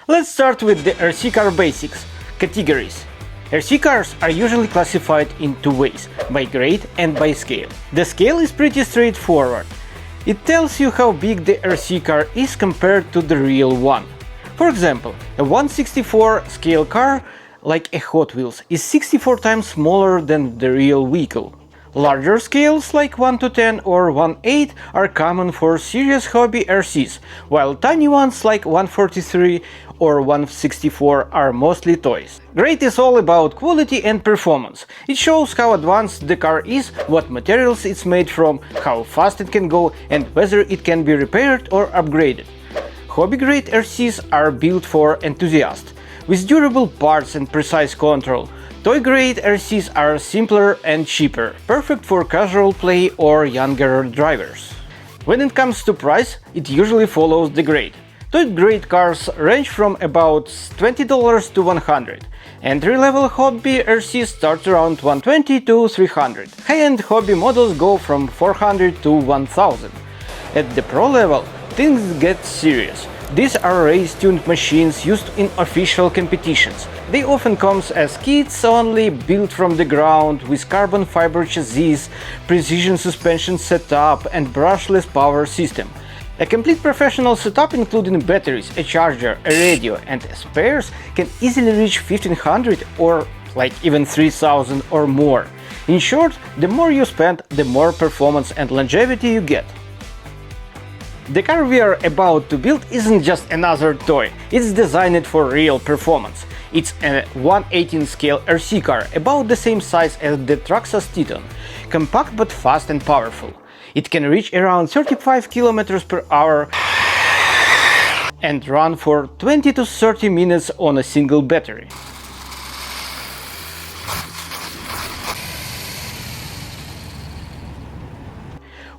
Let's start with the RC car basics. Categories. RC cars are usually classified in two ways, by grade and by scale. The scale is pretty straightforward. It tells you how big the RC car is compared to the real one. For example, a 1/64 scale car, like a Hot Wheels, is 64 times smaller than the real vehicle. Larger scales like 1:10 or 1:8 are common for serious hobby RCs, while tiny ones like 1/43 or 1/64 are mostly toys. Grade is all about quality and performance. It shows how advanced the car is, what materials it's made from, how fast it can go, and whether it can be repaired or upgraded. Hobby-grade RCs are built for enthusiasts, with durable parts and precise control. Toy-grade RCs are simpler and cheaper, perfect for casual play or younger drivers. When it comes to price, it usually follows the grade. Toy-grade cars range from about $20 to $100. Entry-level hobby RCs start around $120 to $300. High-end hobby models go from $400 to $1,000. At the pro level, things get serious. These are race-tuned machines used in official competitions. They often come as kits only, built from the ground, with carbon fiber chassis, precision suspension setup, and brushless power system. A complete professional setup, including batteries, a charger, a radio, and spares, can easily reach $1,500 or even $3,000 or more. In short, the more you spend, the more performance and longevity you get. The car we are about to build isn't just another toy, it's designed for real performance. It's a 1/18 scale RC car, about the same size as the Traxxas Titan, compact but fast and powerful. It can reach around 35 km per hour and run for 20 to 30 minutes on a single battery.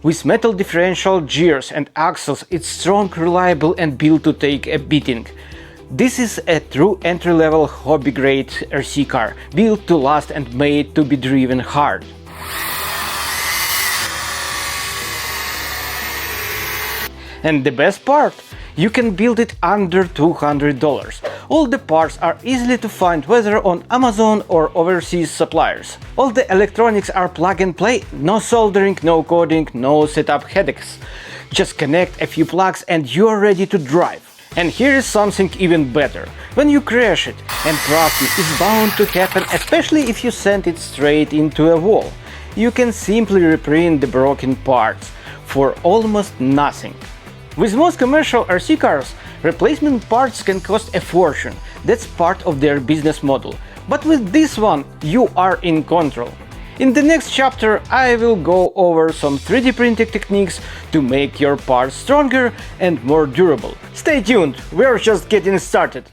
With metal differential gears and axles, it's strong, reliable, and built to take a beating. This is a true entry-level hobby-grade RC car, built to last and made to be driven hard. And the best part? You can build it under $200. All the parts are easy to find, whether on Amazon or overseas suppliers. All the electronics are plug and play, no soldering, no coding, no setup headaches. Just connect a few plugs and you're ready to drive. And here is something even better. When you crash it, and trust me, it's bound to happen, especially if you send it straight into a wall, you can simply reprint the broken parts for almost nothing. With most commercial RC cars, replacement parts can cost a fortune. That's part of their business model. But with this one, you are in control. In the next chapter, I will go over some 3D printing techniques to make your parts stronger and more durable. Stay tuned, we're just getting started.